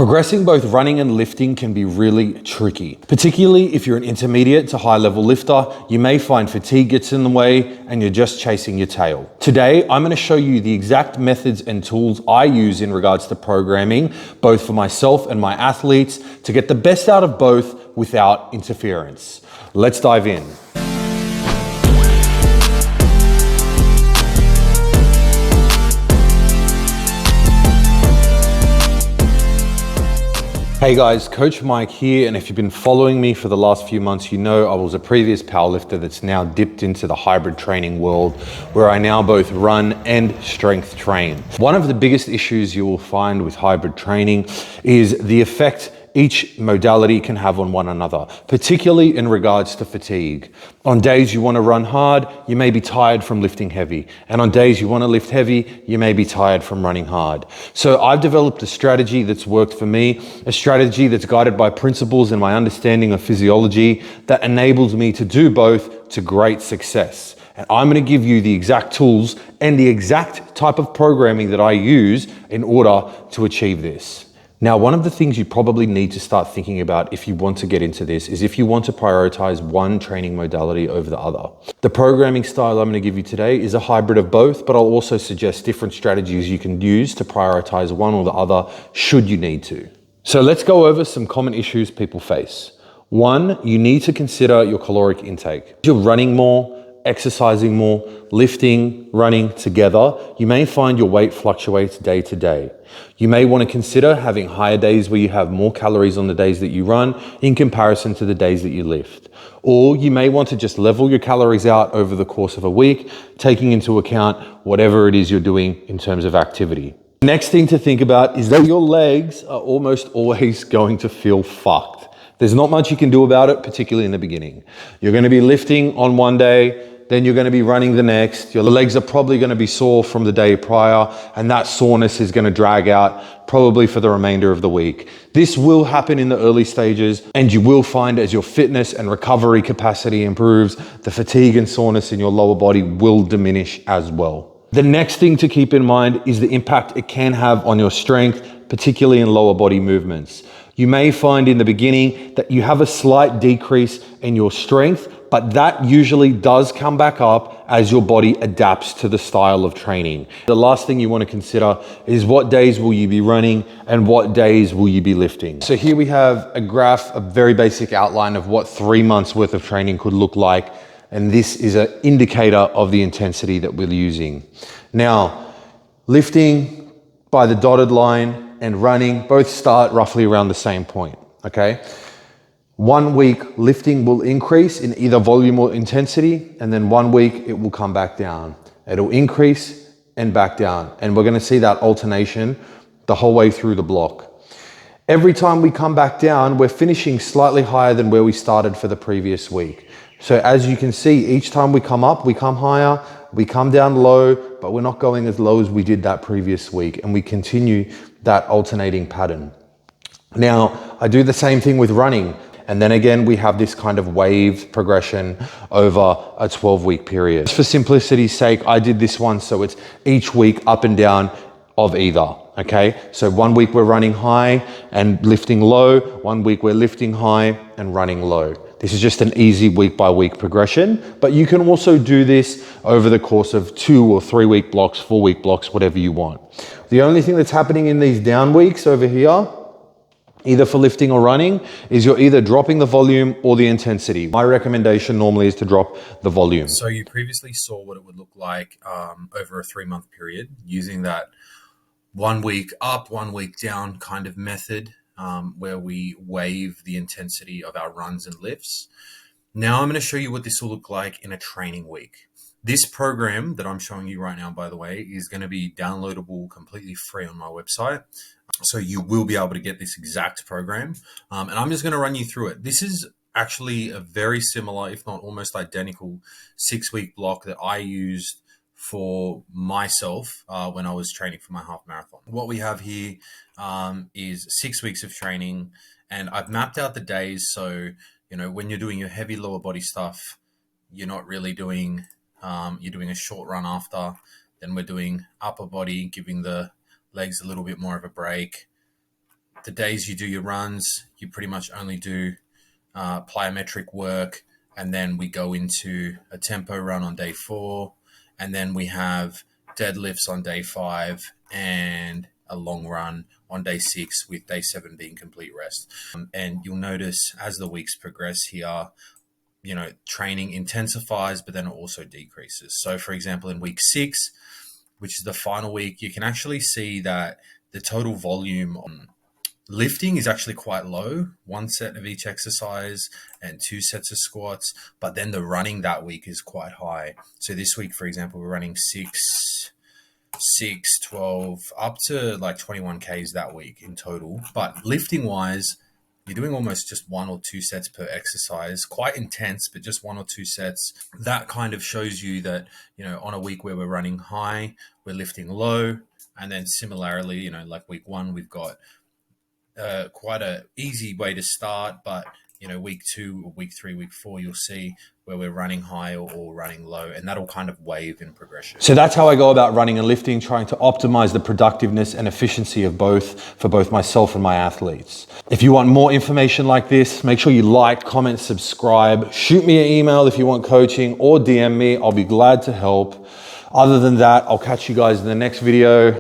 Progressing both running and lifting can be really tricky, particularly if you're an intermediate to high level lifter. You may find fatigue gets in the way and you're just chasing your tail. Today, I'm going to show you the exact methods and tools I use in regards to programming, both for myself and my athletes, to get the best out of both without interference. Let's dive in. Hey guys, Coach Mike here, and if you've been following me for the last few months, you know I was a previous powerlifter that's now dipped into the hybrid training world, where I now both run and strength train. One of the biggest issues you will find with hybrid training is the effect each modality can have on one another, particularly in regards to fatigue. On days you want to run hard, you may be tired from lifting heavy. And on days you want to lift heavy, you may be tired from running hard. So I've developed a strategy that's worked for me, a strategy that's guided by principles and my understanding of physiology that enables me to do both to great success. And I'm going to give you the exact tools and the exact type of programming that I use in order to achieve this. Now, one of the things you probably need to start thinking about if you want to get into this is if you want to prioritize one training modality over the other. The programming style I'm going to give you today is a hybrid of both, but I'll also suggest different strategies you can use to prioritize one or the other should you need to. So let's go over some common issues people face. One, you need to consider your caloric intake. If you're running more, exercising more, lifting, running together, you may find your weight fluctuates day to day. You may want to consider having higher days where you have more calories on the days that you run in comparison to the days that you lift. Or you may want to just level your calories out over the course of a week, taking into account whatever it is you're doing in terms of activity. Next thing to think about is that your legs are almost always going to feel fucked. There's not much you can do about it, particularly in the beginning. You're going to be lifting on one day, then you're going to be running the next. Your legs are probably going to be sore from the day prior, and that soreness is going to drag out probably for the remainder of the week. This will happen in the early stages, and you will find as your fitness and recovery capacity improves, the fatigue and soreness in your lower body will diminish as well. The next thing to keep in mind is the impact it can have on your strength, particularly in lower body movements. You may find in the beginning that you have a slight decrease in your strength, but that usually does come back up as your body adapts to the style of training. The last thing you want to consider is what days will you be running and what days will you be lifting. So here we have a graph, a very basic outline of what 3 months worth of training could look like. And this is an indicator of the intensity that we're using. Now, lifting by the dotted line and running both start roughly around the same point, okay? 1 week lifting will increase in either volume or intensity, and then 1 week it will come back down. It'll increase and back down. And we're gonna see that alternation the whole way through the block. Every time we come back down, we're finishing slightly higher than where we started for the previous week. So as you can see, each time we come up, we come higher, we come down low, but we're not going as low as we did that previous week. And we continue that alternating pattern. Now, I do the same thing with running. And then again, we have this kind of wave progression over a 12-week period. For simplicity's sake, I did this one, so it's each week up and down of either, okay? So 1 week we're running high and lifting low, 1 week we're lifting high and running low. This is just an easy week by week progression, but you can also do this over the course of 2 or 3 week blocks, 4 week blocks, whatever you want. The only thing that's happening in these down weeks over here, either for lifting or running, is you're either dropping the volume or the intensity. My recommendation normally is to drop the volume. So you previously saw what it would look like over a 3-month period using that 1 week up, 1 week down kind of method where we wave the intensity of our runs and lifts. Now I'm going to show you what this will look like in a training week. This program that I'm showing you right now, by the way, is going to be downloadable completely free on my website. So you will be able to get this exact program. And I'm just going to run you through it. This is actually a very similar, if not almost identical 6-week block that I used for myself when I was training for my half marathon. What we have here is 6 weeks of training, and I've mapped out the days. So, you know, when you're doing your heavy lower body stuff, you're not really doing, you're doing a short run after. Then we're doing upper body, giving the legs a little bit more of a break. the days you do your runs, you pretty much only do plyometric work, and then we go into a tempo run on day 4, and then we have deadlifts on day 5 and a long run on day 6, with day 7 being complete rest. And you'll notice as the weeks progress here, training intensifies, but then it also decreases. So for example, in week 6, which is the final week, you can actually see that the total volume on lifting is actually quite low, 1 set of each exercise and 2 sets of squats, but then the running that week is quite high. So this week, for example, we're running 6, 12, up to like 21 Ks that week in total. But lifting wise, you're doing almost just 1 or 2 sets per exercise, quite intense, but just 1 or 2 sets. That kind of shows you that, on a week where we're running high, we're lifting low. And then similarly, like week 1, we've got quite a easy way to start, but week 2 or week 3, week 4, you'll see where we're running high or running low, and that'll kind of wave in progression. So that's how I go about running and lifting, trying to optimize the productiveness and efficiency of both for both myself and my athletes. If you want more information like this, make sure you like, comment, subscribe, shoot me an email if you want coaching, or DM me. I'll be glad to help. Other than that, I'll catch you guys in the next video.